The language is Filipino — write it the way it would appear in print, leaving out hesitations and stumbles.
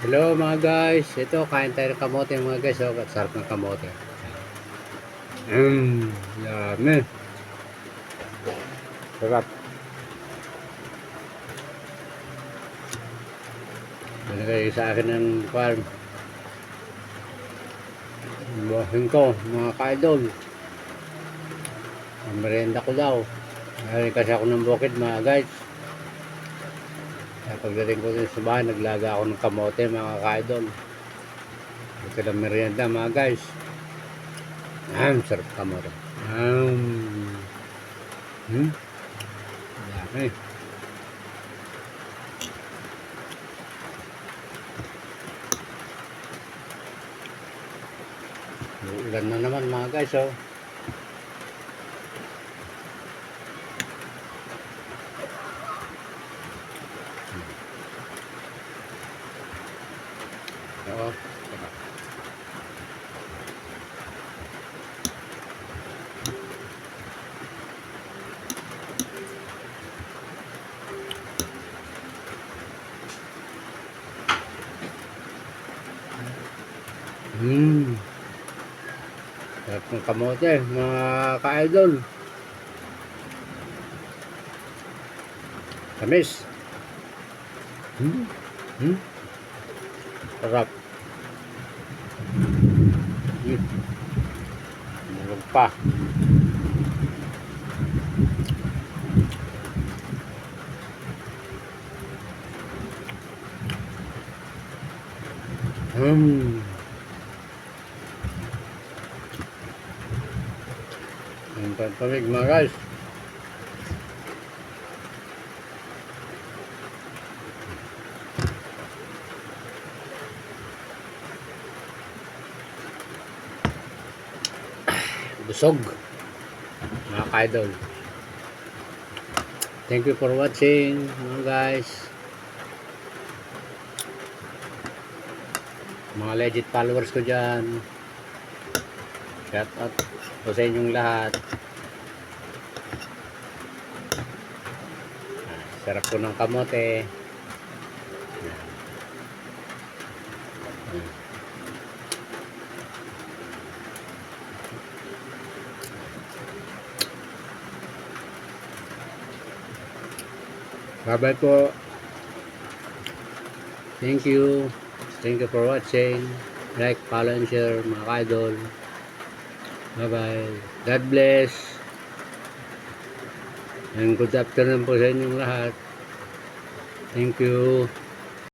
Hello mga guys, ito kain tayo ng kamote mga guys, oh, sarap ng kamote. Yummy. Sarap. Binigay sa akin ng farm. Buhasin ko mga kaidol. Ang merienda ko daw. Ngayon kasi ako ng bukid mga guys. Kaya pagdating ko din sa bahay, naglaga ako ng kamote mga kaidol. Ito lang merienda mga guys. Sarap kamote. Yummy. Ulan na naman mga guys, oh. Oo. Sarap ng kamote, mga ka-idol. Tamis. Sarap. Mulog pa. Ang pantamig mga guys. Busog mga ka-idol. Thank you for watching mga guys. Mga legit followers ko dyan, shout out po sa inyong lahat. Sarap po ng kamote. Bye bye po. Thank you. Thank you for watching. Like, follow, and share mga ka-idol. Bye bye. God bless. And good afternoon po sa inyong lahat. Thank you.